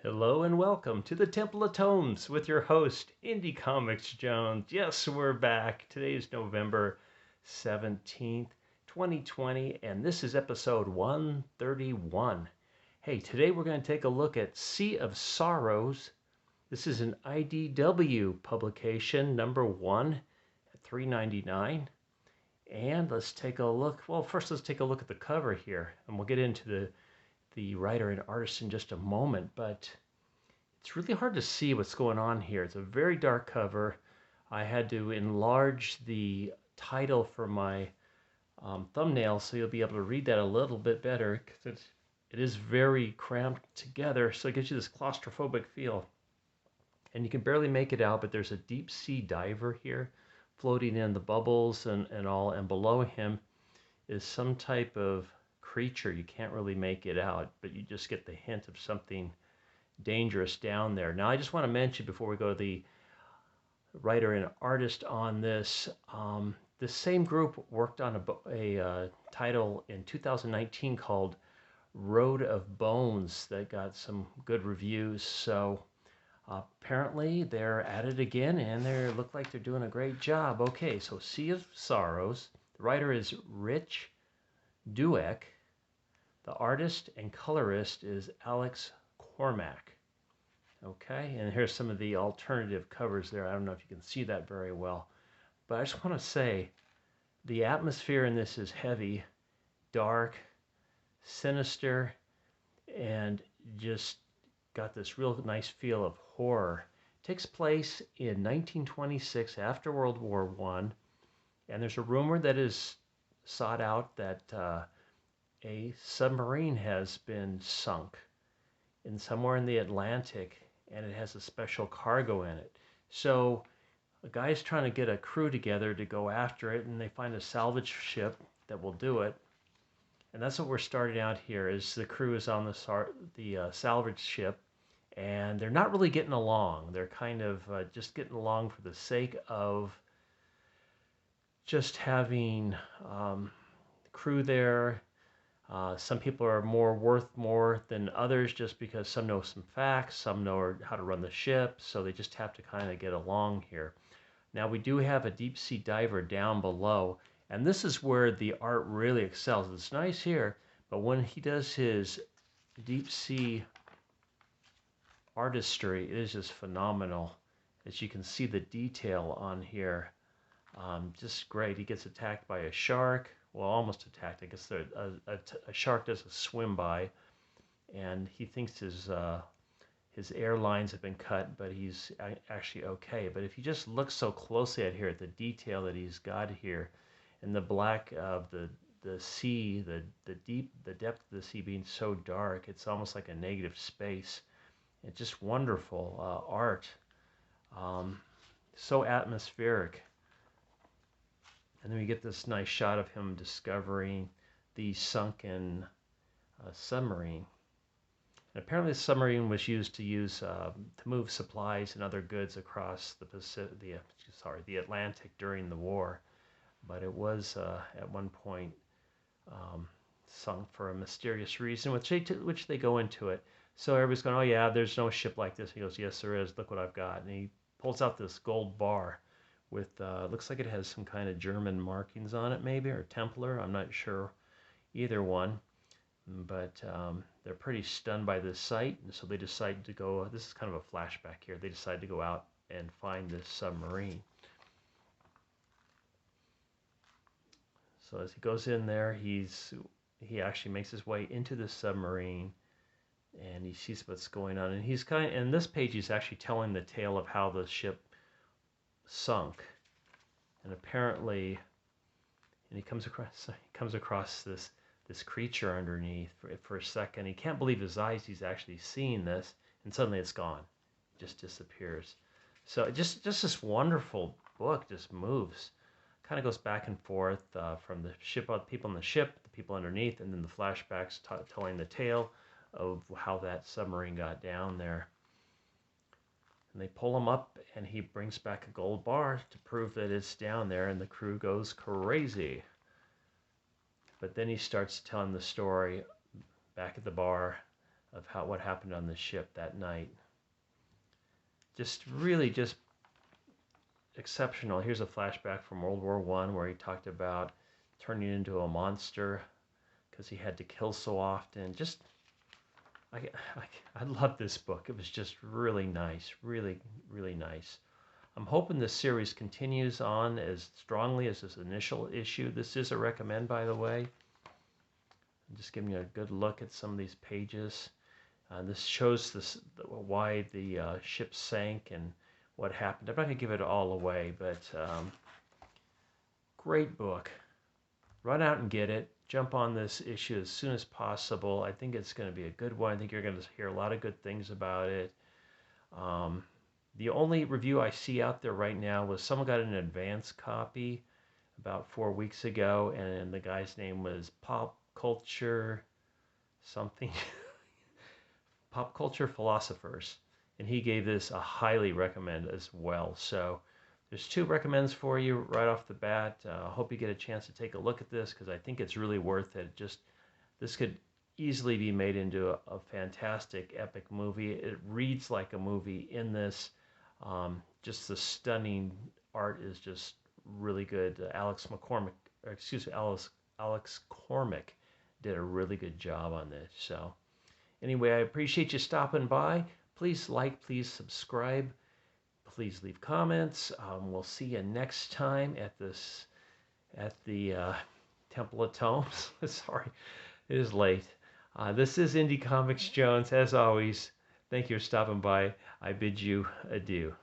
Hello and welcome to the Temple of Tomes with your host, Indie Comics Jones. Yes, we're back. Today is November 17th, 2020, and this is episode 131. Hey, today we're going to take a look at Sea of Sorrows. This is an IDW publication, number 1 at $3.99. And let's take a look. Well, first let's take a look at the cover here, and we'll get into the writer and artist in just a moment, but it's really hard to see what's going on here. It's a very dark cover. I had to enlarge the title for my thumbnail so you'll be able to read that a little bit better because it is very cramped together, so it gives you this claustrophobic feel. And you can barely make it out, but there's a deep sea diver here floating in the bubbles and all, and below him is some type of creature. You can't really make it out, but you just get the hint of something dangerous down there. Now, I just want to mention before we go to the writer and artist on this, the same group worked on a title in 2019 called Road of Bones that got some good reviews. So apparently they're at it again, and they look like they're doing a great job. Okay, so Sea of Sorrows. The writer is Rich Dueck. The artist and colorist is Alex Cormack. Okay, and here's some of the alternative covers there. I don't know if you can see that very well, but I just want to say the atmosphere in this is heavy, dark, sinister, and just got this real nice feel of horror. It takes place in 1926 after World War I, and there's a rumor that is sought out that a submarine has been sunk in somewhere in the Atlantic, and it has a special cargo in it. So a guy's trying to get a crew together to go after it, and they find a salvage ship that will do it. And that's what we're starting out here. Is the crew is on the salvage ship, and they're not really getting along. They're kind of just getting along for the sake of just having the crew there. Some people are worth more than others just because some know some facts, some know how to run the ship, so they just have to kind of get along here. Now we do have a deep sea diver down below, and this is where the art really excels. It's nice here, but when he does his deep sea artistry, it is just phenomenal. As you can see the detail on here, just great. He gets attacked by a shark. Well, almost attacked. I guess a shark does a swim by, and he thinks his airlines have been cut, but he's actually okay. But if you just look so closely at here at the detail that he's got here, and the black of the sea, the depth of the sea being so dark, it's almost like a negative space. It's just wonderful art, so atmospheric. And then we get this nice shot of him discovering the sunken submarine. And apparently the submarine was used to move supplies and other goods across the Atlantic during the war. But it was at one point sunk for a mysterious reason, which they go into it. So everybody's going, oh yeah, there's no ship like this. He goes, yes there is, look what I've got. And he pulls out this gold bar with, looks like it has some kind of German markings on it maybe, or Templar, I'm not sure either one. But they're pretty stunned by this sight, and so they decide to go, this is kind of a flashback here, they decide to go out and find this submarine. So as he goes in there, he actually makes his way into the submarine, and he sees what's going on, and in this page he's actually telling the tale of how the ship sunk. And apparently, and he comes across this creature underneath for a second. He can't believe his eyes. He's actually seeing this, and suddenly it's gone. It just disappears. So just this wonderful book just moves. Kind of goes back and forth from the ship, people on the ship, the people underneath, and then the flashbacks telling the tale of how that submarine got down there. And they pull him up, and he brings back a gold bar to prove that it's down there, and the crew goes crazy. But then he starts telling the story back at the bar of what happened on the ship that night. Just really just exceptional. Here's a flashback from World War I where he talked about turning into a monster because he had to kill so often. Just I, I love this book. It was just really nice, really, really nice. I'm hoping this series continues on as strongly as this initial issue. This is a recommend, by the way. I'm just giving you a good look at some of these pages. This shows why the ship sank and what happened. I'm not going to give it all away, but great book. Run out and get it. Jump on this issue as soon as possible. I think it's going to be a good one. I think you're going to hear a lot of good things about it. The only review I see out there right now was someone got an advance copy about 4 weeks ago, and the guy's name was Pop Culture something. Pop Culture Philosophers, and he gave this a highly recommend as well. So there's 2 recommends for you right off the bat. I hope you get a chance to take a look at this because I think it's really worth it. This could easily be made into a fantastic epic movie. It reads like a movie in this. Just the stunning art is just really good. Alex Cormick did a really good job on this. So anyway, I appreciate you stopping by. Please like, please subscribe, please leave comments. We'll see you next time at the Temple of Tomes. Sorry, it is late. This is Indie Comics Jones. As always, thank you for stopping by. I bid you adieu.